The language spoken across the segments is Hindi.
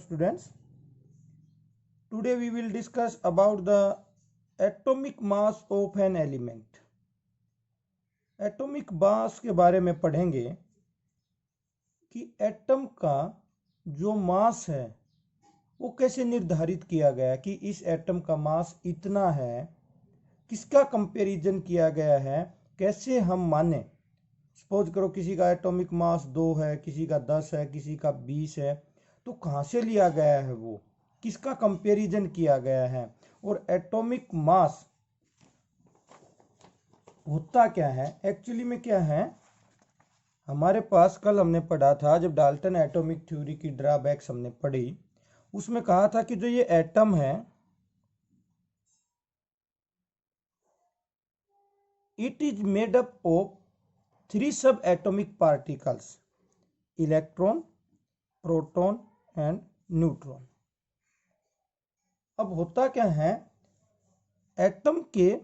students. Today we will discuss about the atomic mass of an element. Atomic mass के बारे में पढ़ेंगे कि एटम का जो मास है वो कैसे निर्धारित किया गया कि इस एटम का मास इतना है, किसका कंपैरिजन किया गया है, कैसे हम माने। सपोज करो किसी का एटॉमिक मास 2 है, किसी का 10 है, किसी का 20 है, तो कहाँ से लिया गया है, वो किसका कंपैरिजन किया गया है और एटॉमिक मास होता क्या है, एक्चुअली में क्या है। हमारे पास कल हमने पढ़ा था, जब डाल्टन एटॉमिक थ्योरी की ड्रॉबैक्स हमने पढ़ी, उसमें कहा था कि जो ये एटम है it is made up of 3 सब atomic particles, electron, proton and neutron. अब होता क्या है, एटम के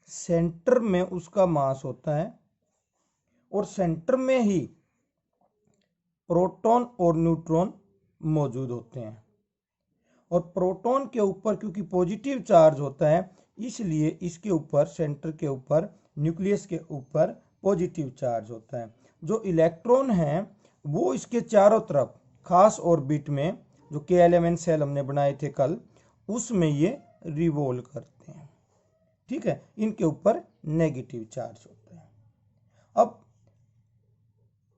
सेंटर में उसका मास होता है और सेंटर में ही प्रोटॉन और न्यूट्रॉन मौजूद होते हैं। और प्रोटॉन के ऊपर क्योंकि पॉजिटिव चार्ज होता है, इसलिए इसके ऊपर, सेंटर के ऊपर, न्यूक्लियस के ऊपर पॉजिटिव चार्ज होता है। जो इलेक्ट्रॉन है वो इसके चारों तरफ खास ऑर्बिट में, जो K11 सेल हमने बनाए थे कल, उसमें ये रिवॉल्व करते हैं। ठीक है, इनके ऊपर नेगेटिव चार्ज होता है। अब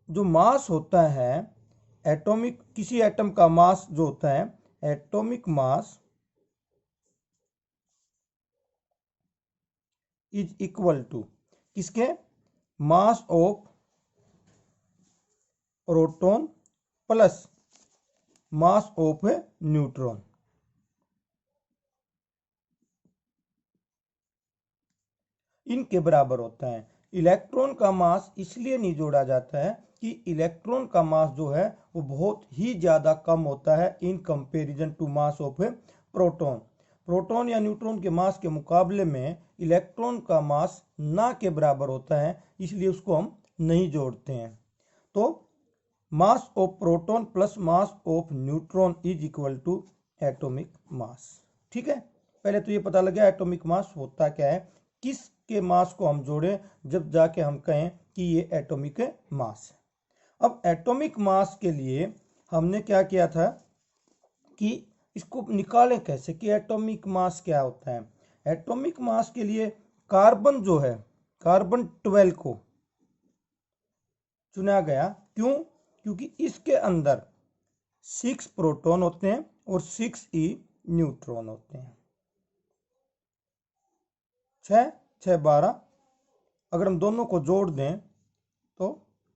जो मास होता है एटॉमिक, किसी एटम का मास जो होता है, atomic mass is equal to किसके, mass of proton plus mass of neutron. इनके बराबर होता है। इलेक्ट्रॉन का मास इसलिए नहीं जोड़ा जाता है कि इलेक्ट्रॉन का मास जो है वो बहुत ही ज्यादा कम होता है in comparison to mass of proton. Proton या न्यूट्रॉन के मास के मुकाबले में इलेक्ट्रॉन का मास ना के बराबर होता है, इसलिए उसको हम नहीं जोड़ते हैं। तो mass of proton plus mass of neutron is equal to atomic mass. ठीक है, पहले तो ये पता लग गया एटॉमिक मास होता क्या है, किस के मास को हम जोड़ें जब जाके हम कहें कि ये एटॉमिक मास है। अब एटॉमिक मास के लिए हमने क्या किया था कि इसको निकालें कैसे, कि एटॉमिक मास क्या होता है। एटॉमिक मास के लिए कार्बन जो है, कार्बन 12 को चुना गया। क्यों? क्योंकि इसके अंदर 6 प्रोटॉन होते हैं और 6 न्यूट्रॉन होते हैं। 6 6 12, अगर हम दोनों को जोड़ दें तो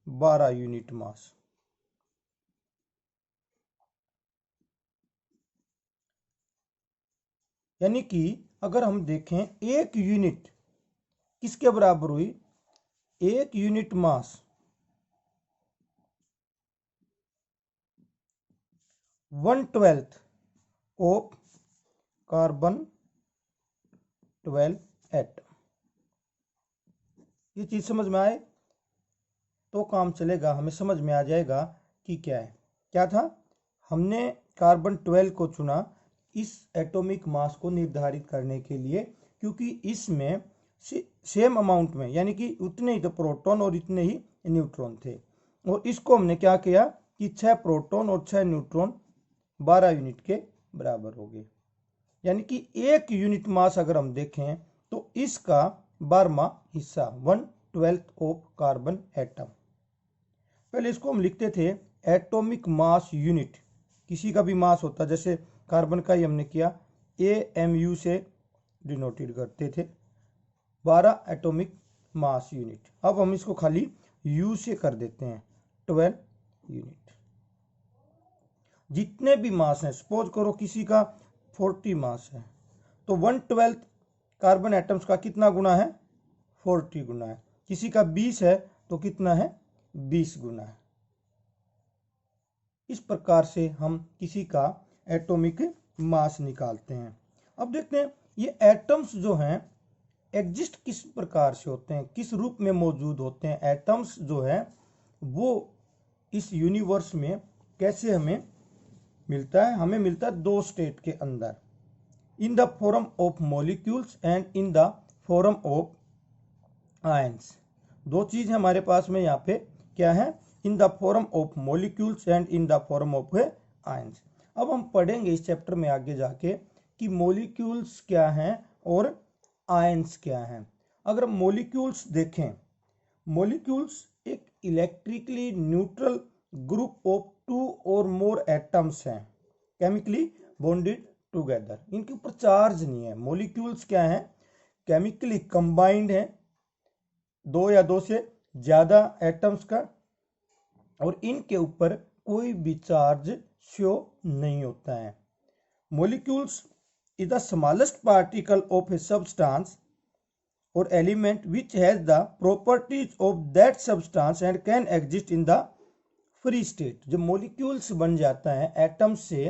12 यूनिट मास। यानी कि अगर हम देखें एक यूनिट किसके बराबर हुई, एक unit mass 1/12 of carbon 12 atom. ये चीज समझ में आए तो काम चलेगा, हमें समझ में आ जाएगा कि क्या है। क्या था, हमने कार्बन 12 को चुना इस एटॉमिक मास को निर्धारित करने के लिए, क्योंकि इसमें सेम अमाउंट में, यानी कि उतने ही तो प्रोटॉन और इतने ही न्यूट्रॉन थे। और इसको हमने क्या किया कि 6 प्रोटॉन और 6 न्यूट्रॉन 12 यूनिट के बराबर हो गए। यानी कि एक यूनिट मास अगर हम देखें तो इसका 12वां हिस्सा 1/12 ऑफ कार्बन एटम। पहले इसको हम लिखते थे एटॉमिक मास यूनिट। किसी का भी मास होता, जैसे कार्बन का ही हमने किया, AMU से डिनोटेड करते थे, 12 एटॉमिक मास यूनिट। अब हम इसको खाली U से कर देते हैं, 12 यूनिट। जितने भी मास हैं, सपोज करो किसी का 40 मास है, तो 1/12 कार्बन एटम्स का कितना गुना है, 40 गुना है। किसी का 20 है तो कितना है, 20 गुना है। इस प्रकार से हम किसी का एटॉमिक मास निकालते हैं। अब देखते हैं ये एटम्स जो हैं एग्जिस्ट किस प्रकार से होते हैं, किस रूप में मौजूद होते हैं। एटम्स जो है वो इस यूनिवर्स में कैसे हमें मिलता है? हमें मिलता है दो स्टेट के अंदर, in the form of molecules and in the form of ions. दो चीज हमारे पास में यहाँ पे क्या है? In the form of molecules and in the form of ions. अब हम पढ़ेंगे इस चैप्टर में आगे जाके कि मॉलिक्यूल्स क्या हैं और आयंस क्या हैं। अगर मॉलिक्यूल्स देखें, मॉलिक्यूल्स एक electrically neutral group of two और मोर एटम्स हैं केमिकली बॉन्डेड टुगेदर। इनके ऊपर चार्ज नहीं है। मॉलिक्यूल्स क्या हैं? केमिकली कंबाइंड है दो या दो से ज्यादा एटम्स का, और इनके ऊपर कोई भी चार्ज शो नहीं होता है। Molecules is the smallest particle of a substance or element which has the properties of that substance and can exist in the free state। जब मॉलिक्यूल्स बन जाता है एटम से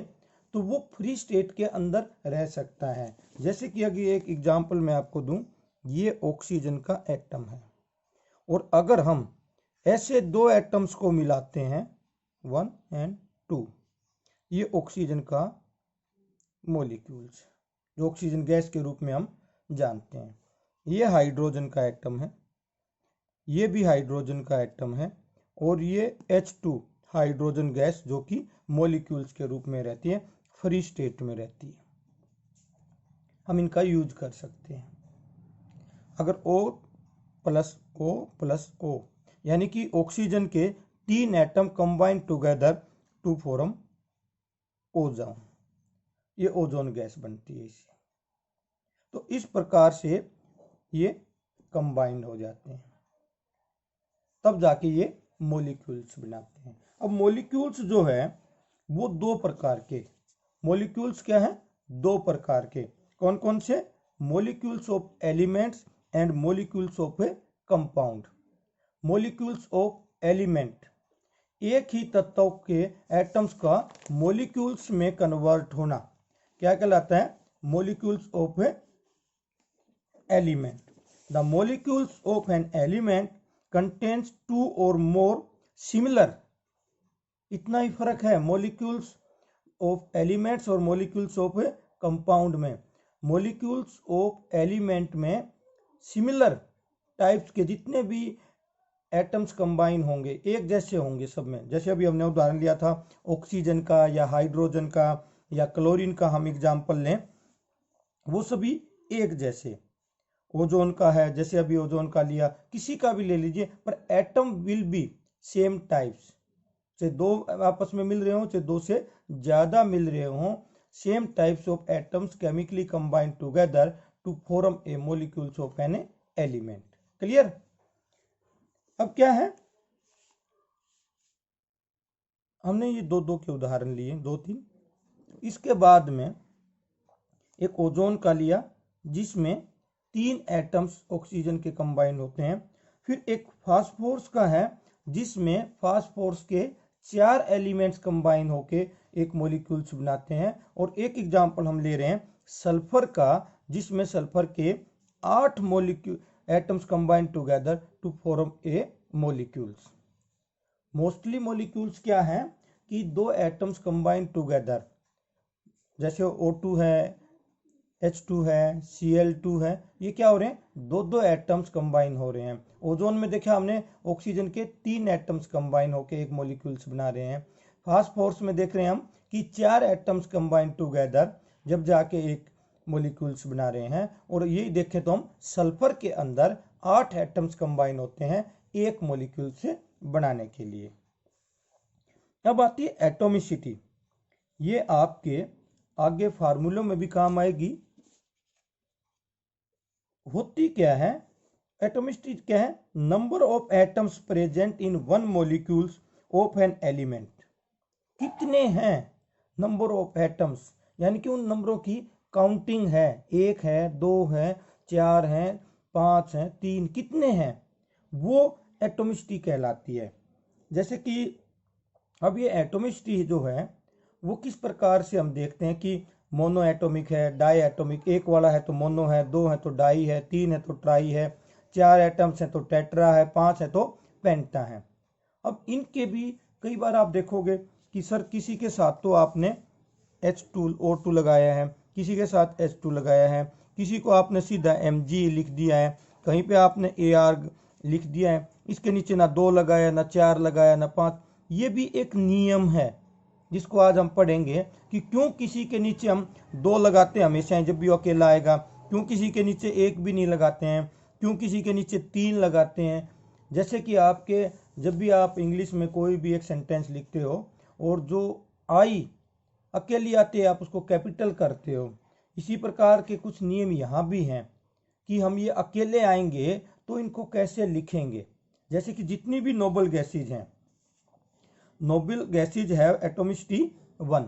तो वो फ्री स्टेट के अंदर रह सकता है। जैसे कि अगर एक एग्जांपल मैं आपको दूं, ये ऑक्सीजन का एटम है, और अगर हम ऐसे दो एटम्स को मिलाते हैं 1 and 2, ये ऑक्सीजन का मॉलिक्यूल्स जो ऑक्सीजन गैस के रूप में हम जानते हैं। ये हाइड्रोजन का एटम है, ये भी हाइड्रोजन का एटम है, और ये H2 हाइड्रोजन गैस जो कि मॉलिक्यूल्स के रूप में रहती है, फ्री स्टेट में रहती है। हम इनका यूज कर सकते हैं। अगर O plus O plus O यानी कि ऑक्सीजन के 3 atom combine together to form ozone, ये ओजोन गैस बनती है इससे। तो इस प्रकार से ये कंबाइंड हो जाते हैं, तब जाके ये मॉलिक्यूल्स बनाते हैं। अब मॉलिक्यूल्स जो है वो दो प्रकार के मॉलिक्यूल्स क्या है? दो प्रकार के। कौन कौन से? Molecules of elements and molecules of A compound. Molecules of element, एक ही तत्व के एटम्स का मॉलिक्यूल्स में कन्वर्ट होना क्या कहलाता है? Molecules of a element. The molecules of an element contains two or more similar, इतना ही फर्क है molecules of elements और molecules of compound में। molecules of element में similar टाइप्स के जितने भी एटम्स कंबाइन होंगे एक जैसे होंगे सब में। जैसे अभी हमने उदाहरण लिया था ऑक्सीजन का या हाइड्रोजन का या क्लोरीन का, हम एग्जाम्पल लें, वो सभी एक जैसे। ओजोन का है, जैसे अभी ओजोन का लिया, किसी का भी ले लीजिए, पर atom will be same types. चाहे दो आपस में मिल रहे हो, चाहे दो से ज्यादा मिल रहे हो, same types of atoms chemically combined together to form a molecules of an element. Clear? अब क्या है, हमने ये दो दो के उदाहरण लिए, 2-3। इसके बाद में एक ओजोन का लिया जिसमें 3 एटम्स ऑक्सीजन के कंबाइन होते हैं। फिर एक फास्फोरस का है जिसमें फास्फोरस के 4 एलिमेंट्स कंबाइन होके एक मॉलिक्यूल्स बनाते हैं। और एक एग्जांपल हम ले रहे हैं सल्फर का, जिसमें सल्फर के 8 molecule atoms combine together to form a molecules. Mostly molecules क्या है कि 2 एटम्स कंबाइन टुगेदर, जैसे O2 है, H2 है, Cl2 है, ये क्या हो रहे हैं? 2-2 एटम्स कंबाइन हो रहे हैं। ओजोन में देखा हमने ऑक्सीजन के 3 एटम्स कंबाइन होके एक मॉलिक्यूल्स बना रहे हैं। फास्फोरस में देख रहे हैं हम कि 4 एटम्स कंबाइन टुगेदर जब जाके एक मॉलिक्यूल्स बना रहे हैं। और यही देखें तो हम सल्फर के अंदर 8 एटम्स कंबाइन होते हैं एक मॉलिक्यूल से बनाने के लिए। अब आती है एटोमिसिटी। ये आपके आगे फार्मूलों में भी काम आएगी। होती क्या है एटोमिसिटी? क्या है? Number of atoms present in one molecules of an element. कितने हैं नंबर ऑफ एटम्स, यानी कि उन नंबरों की काउंटिंग है, 1 है, 2 है, 4 है, 5 है, 3, कितने हैं, वो एटोमिसिटी कहलाती है। जैसे कि अब ये एटोमिसिटी जो है वो किस प्रकार से हम देखते हैं कि मोनो एटोमिक है, डाई एटोमिक, एक वाला है तो मोनो है, 2 है तो डाई है, 3 है तो ट्राई है, 4 एटम्स है तो टेट्रा है, 5 है तो पेंटा है। अब इनके भी कई बार आप देखोगे कि सर किसी के साथ तो आपने H2O2 लगाया है, किसी के साथ H2 लगाया है, किसी को आपने सीधा Mg लिख दिया है, कहीं पे आपने Ar लिख दिया है, इसके नीचे ना 2 लगाया, ना 4 लगाया, ना 5। ये भी एक नियम है जिसको आज हम पढ़ेंगे कि क्यों किसी के नीचे हम 2 लगाते हैं हमेशा जब भी वो अकेला आएगा, क्यों किसी के नीचे 1 भी नहीं लगाते हैं, क्यों किसी के नीचे 3 लगाते हैं। जैसे कि आपके जब भी आप इंग्लिश में कोई भी एक सेंटेंस लिखते हो और जो आई अकेली आती है आप उसको कैपिटल करते हो, इसी प्रकार के कुछ नियम यहाँ भी हैं कि हम ये अकेले आएंगे तो इनको कैसे लिखेंगे। जैसे कि जितनी भी नोबल गैसेज हैं, नोबल गैसेज है एटोमिसिटी 1।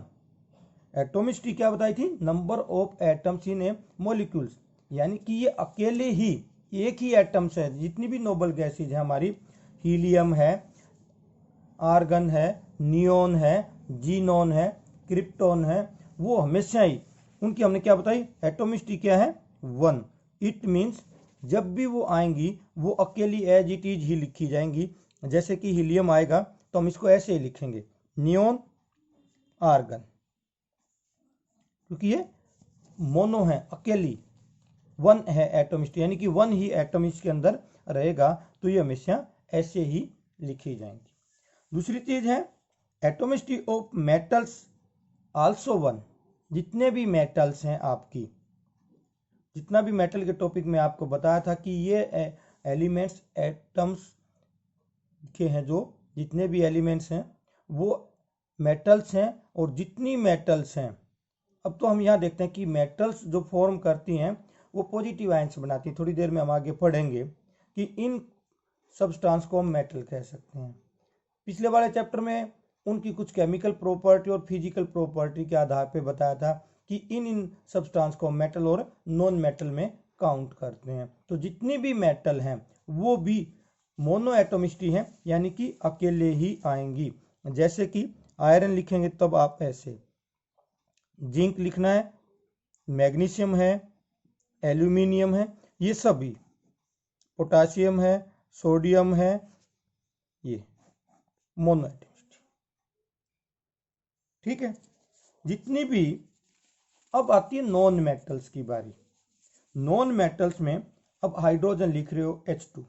एटोमिसिटी क्या बताई थी? Number of atoms in A molecules, यानी कि ये अकेले ही एक ही एटम्स है। जितनी भी नोबल गैसेज है हमारी, हीलियम है, आर्गन है, नियोन है, जीनोन है, क्रिप्टॉन है, वो हमेशा ही उनकी हमने क्या बताई? एटोमिसिटी क्या है? 1। इट मीन्स जब भी वो आएंगी वो अकेली एज इट इज ही लिखी जाएंगी। जैसे कि हीलियम आएगा तो हम इसको ऐसे ही लिखेंगे, नियोन आर्गन, क्योंकि ये मोनो है, अकेली 1 है एटोमिसिटी, यानी कि 1 ही एटमिस्ट के अंदर रहेगा, तो ये हमेशा ऐसे ही लिखी जाएंगी। दूसरी चीज है एटोमिसिटी ऑफ मेटल्स आल्सो 1। जितने भी मेटल्स हैं आपकी, जितना भी मेटल के टॉपिक में आपको बताया था कि ये एलिमेंट्स एटम्स के हैं, जो जितने भी एलिमेंट्स हैं वो मेटल्स हैं। और जितनी मेटल्स हैं, अब तो हम यहाँ देखते हैं कि मेटल्स जो फॉर्म करती हैं वो पॉजिटिव आयंस बनाती हैं। थोड़ी देर में हम आगे पढ़ेंगे कि इन सब्सटेंस को हम मेटल कह सकते हैं। पिछले वाले चैप्टर में उनकी कुछ केमिकल प्रॉपर्टी और फिजिकल प्रॉपर्टी के आधार पर बताया था कि इन सब्सटेंस को मेटल और नॉन मेटल में काउंट करते हैं। तो जितनी भी मेटल हैं वो भी मोनो एटोमिसिटी हैं, यानी कि अकेले ही आएंगी। जैसे कि आयरन लिखेंगे तब आप ऐसे, जिंक लिखना है, मैग्नीशियम है, एल्यूमिनियम है, ये सभी, पोटासियम है, सोडियम है, ये मोनो एटोमिसिटी। ठीक है, जितनी भी, अब आती है नॉन मेटल्स की बारी। नॉन मेटल्स में अब हाइड्रोजन लिख रहे हो H2।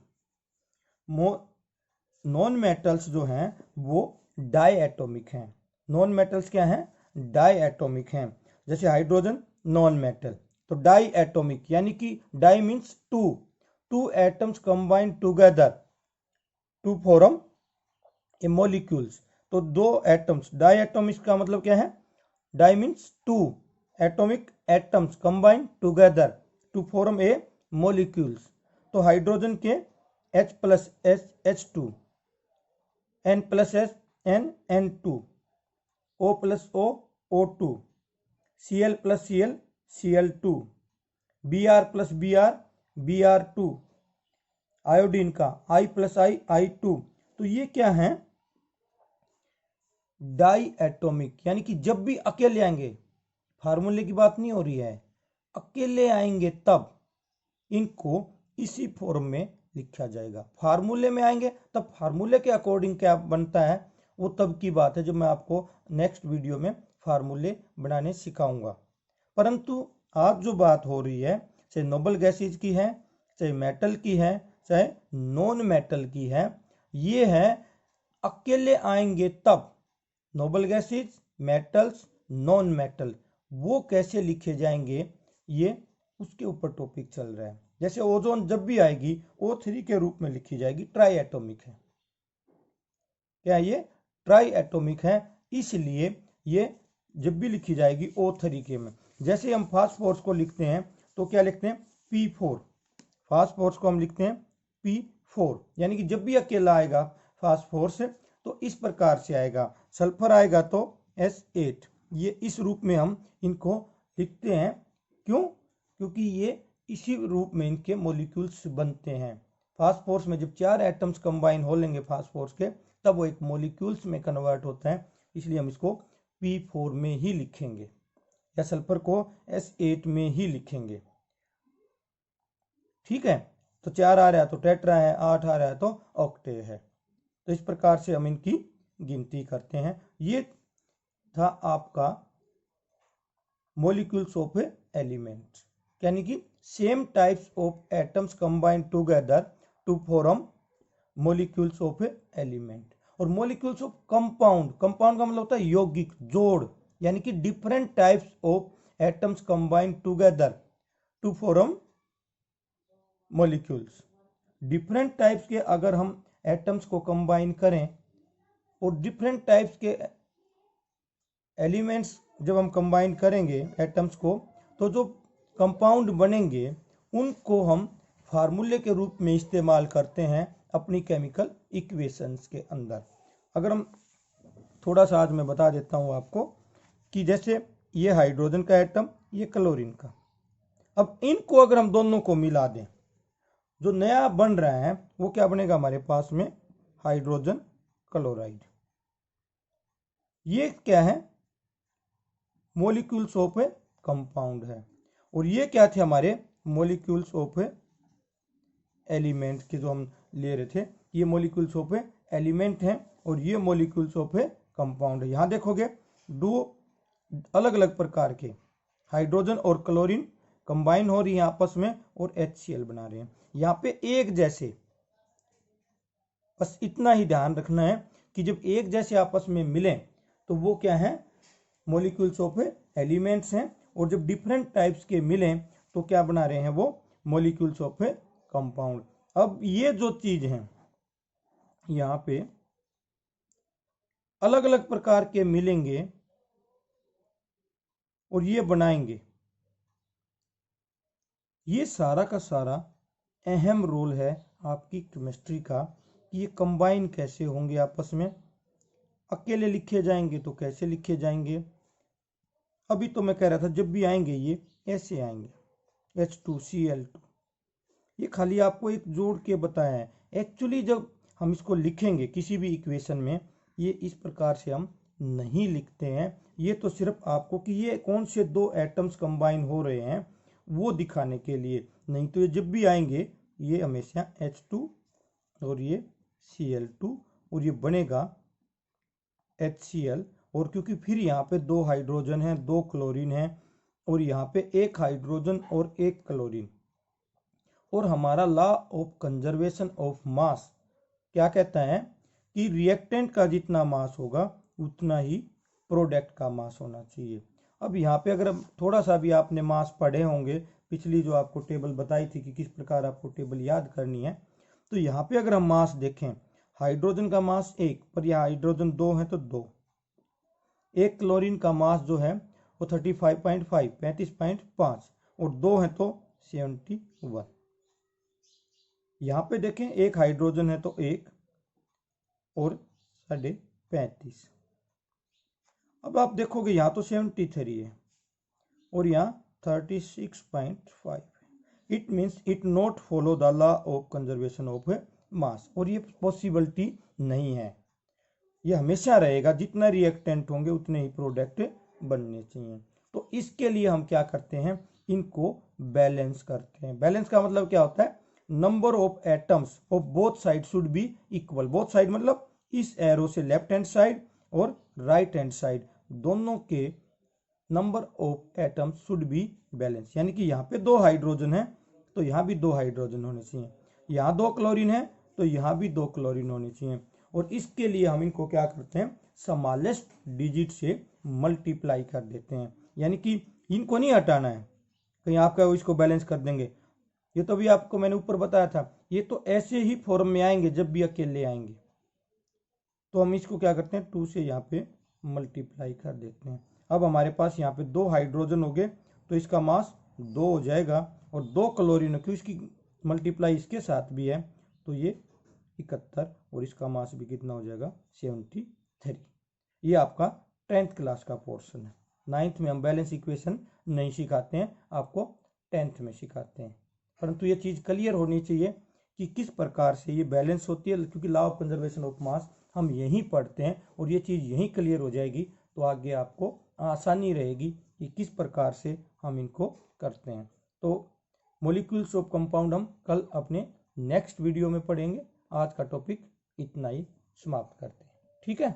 नॉन मेटल्स जो हैं वो डाई एटोमिक हैं। नॉन मेटल्स क्या हैं? डाई एटोमिक हैं। जैसे हाइड्रोजन नॉन मेटल, तो डाई एटोमिक, यानी कि di means 2 atoms combine together to form a molecules. तो 2 एटम्स, डाई एटोमिक का मतलब क्या है? Di means 2 atomic atoms combine together to form a molecules. तो हाइड्रोजन के H plus S H2, N plus S N N2, O plus O O2, Cl plus Cl Cl2, Br plus Br Br2, iodine का I प्लस I I2। तो ये क्या है? डाई एटोमिक, यानी कि जब भी अकेले आएंगे, फार्मूले की बात नहीं हो रही है, अकेले आएंगे तब इनको इसी फॉर्म में लिखा जाएगा। फार्मूले में आएंगे तब फार्मूले के अकॉर्डिंग क्या बनता है वो तब की बात है, जब मैं आपको नेक्स्ट वीडियो में फार्मूले बनाने सिखाऊंगा। परंतु आज जो बात हो रही है, चाहे नोबल गैसेज की है, चाहे मेटल की है, चाहे नॉन मेटल की है, ये है अकेले आएंगे तब। Noble gases, metals, non metal, वो कैसे लिखे जाएंगे ये उसके ऊपर टॉपिक चल रहा है। जैसे ओजोन जब भी आएगी O3 के रूप में लिखी जाएगी, ट्राई एटोमिक है। क्या ये? ट्राई एटोमिक है, इसलिए ये जब भी लिखी जाएगी O3 के में। जैसे हम फास्फोरस को लिखते हैं तो क्या लिखते हैं? P4। फास्फोरस को हम लिखते हैं P4, यानी कि जब भी अकेला आएगा फास्फोरस तो इस प्रकार से आएगा। सल्फर आएगा तो S8। ये इस रूप में हम इनको लिखते हैं। क्यों? क्योंकि ये इसी रूप में इनके मॉलिक्यूल्स बनते हैं। फास्फोरस में जब 4 एटम्स कंबाइन हो लेंगे फास्फोरस के, तब वो एक मॉलिक्यूल्स में कन्वर्ट होता है, इसलिए हम इसको P4 में ही लिखेंगे, या सल्फर को S8 में ही लिखेंगे। ठीक है, तो 4 आ रहा है तो टेट्रा है, 8 आ रहा है तो ऑक्टे है। तो इस प्रकार से हम इनकी गिनती करते हैं। ये था आपका molecules of a element, यानी कि same types of atoms combine together to form molecules of a element. और मोलिक्यूल्स ऑफ कंपाउंड, कंपाउंड का मतलब होता है यौगिक, जोड़, यानी कि different types of atoms combine together to form molecules. Different types के अगर हम एटम्स को कंबाइन करें और डिफरेंट टाइप्स के एलिमेंट्स जब हम कंबाइन करेंगे एटम्स को, तो जो कंपाउंड बनेंगे उनको हम फार्मूले के रूप में इस्तेमाल करते हैं अपनी केमिकल इक्वेशंस के अंदर। अगर हम थोड़ा सा आज मैं बता देता हूं आपको कि जैसे ये हाइड्रोजन का एटम, ये क्लोरीन का, अब इनको अगर हम दोनों को मिला दें, जो नया बन रहा है वो क्या बनेगा हमारे पास में, हाइड्रोजन क्लोराइड। ये क्या है, मोलिक्यूल्स ऑफ ए कंपाउंड है। और ये क्या थे हमारे मोलिक्यूल्स ऑफ ए एलिमेंट के जो हम ले रहे थे, ये मोलिक्यूल्स ऑफ ए एलिमेंट हैं और ये मोलिक्यूल्स ऑफ ए कंपाउंड है। यहां देखोगे दो अलग अलग प्रकार के हाइड्रोजन और क्लोरीन कंबाइन हो रही है आपस में और HCl बना रहे हैं। यहाँ पे एक जैसे, बस इतना ही ध्यान रखना है कि जब एक जैसे आपस में मिले तो वो क्या है, मोलिक्यूल्स ऑफ एलिमेंट्स हैं। और जब डिफरेंट टाइप्स के मिले तो क्या बना रहे हैं, वो मोलिक्यूल्स ऑफ कंपाउंड। अब ये जो चीज है यहाँ पे अलग अलग प्रकार के मिलेंगे और ये बनाएंगे, ये सारा का सारा अहम रोल है आपकी केमिस्ट्री का कि ये कंबाइन कैसे होंगे आपस में। अकेले लिखे जाएंगे तो कैसे लिखे जाएंगे, अभी तो मैं कह रहा था जब भी आएंगे ये ऐसे आएंगे, H2Cl2। ये खाली आपको एक जोड़ के बताया है। एक्चुअली जब हम इसको लिखेंगे किसी भी इक्वेशन में, ये इस प्रकार से हम नहीं लिखते हैं। ये तो सिर्फ आपको कि ये कौन से दो एटम्स कंबाइन हो रहे हैं वो दिखाने के लिए, नहीं तो ये जब भी आएंगे ये हमेशा H2 और ये Cl2 और ये बनेगा HCl। और क्योंकि फिर यहाँ पे दो हाइड्रोजन है, दो क्लोरीन है और यहाँ पे एक हाइड्रोजन और एक क्लोरीन। और हमारा law of conservation of mass क्या कहता है कि रिएक्टेंट का जितना मास होगा उतना ही प्रोडक्ट का मास होना चाहिए। अब यहाँ पे अगर थोड़ा सा भी आपने मास पढ़े होंगे, पिछली जो आपको टेबल बताई थी कि किस प्रकार आपको टेबल याद करनी है, तो यहाँ पे अगर हम मास देखें, हाइड्रोजन का मास 1, पर यह हाइड्रोजन 2 है तो 2। एक क्लोरीन का मास जो है वो 35.5 35.5 और 2 है तो 71। यहाँ पे देखें एक हाइड्रोजन है तो 1 और 35.5। अब आप देखोगे यहाँ तो 73 है और यहाँ 36.5। It means it not follow the law of conservation of mass. और ये पॉसिबिलिटी नहीं है, ये हमेशा रहेगा जितना रिएक्टेंट होंगे उतने ही प्रोडक्ट बनने चाहिए। तो इसके लिए हम क्या करते हैं, इनको बैलेंस करते हैं। बैलेंस का मतलब क्या होता है, number of atoms of both side should be equal. Both side मतलब इस एरो से लेफ्ट हैंड साइड और राइट हैंड साइड दोनों के number of atoms should be balance. यानी कि यहाँ पे 2 हाइड्रोजन है तो यहाँ भी 2 हाइड्रोजन होने चाहिए, यहाँ 2 क्लोरीन है तो यहाँ भी 2 क्लोरीन होने चाहिए। और इसके लिए हम इनको क्या करते हैं, स्मॉलेस्ट डिजिट से मल्टीप्लाई कर देते हैं। यानी कि इनको नहीं हटाना है, कहीं आप क्या इसको बैलेंस कर देंगे, ये तो भी आपको मैंने ऊपर बताया था, ये तो ऐसे ही फॉर्म में आएंगे जब भी अकेले आएंगे। तो हम इसको क्या करते हैं, 2 से यहाँ पे मल्टीप्लाई कर देते हैं। अब हमारे पास यहाँ पे 2 हाइड्रोजन हो गए तो इसका मास 2 हो जाएगा और 2 क्लोरीन, क्यों इसकी मल्टीप्लाई इसके साथ भी है तो ये 71 और इसका मास भी कितना हो जाएगा 73। ये आपका 10th क्लास का पोर्शन है। 9th में हम बैलेंस इक्वेशन नहीं सिखाते हैं, आपको 10th में सिखाते हैं। परंतु ये चीज़ क्लियर होनी चाहिए कि किस प्रकार से ये बैलेंस होती है, क्योंकि law of conservation of mass हम यहीं पढ़ते हैं और ये चीज़ यहीं क्लियर हो जाएगी तो आगे आपको आसानी रहेगी कि किस प्रकार से हम इनको करते हैं। तो मॉलिक्यूल्स ऑफ कंपाउंड हम कल अपने नेक्स्ट वीडियो में पढ़ेंगे। आज का टॉपिक इतना ही समाप्त करते हैं, ठीक है।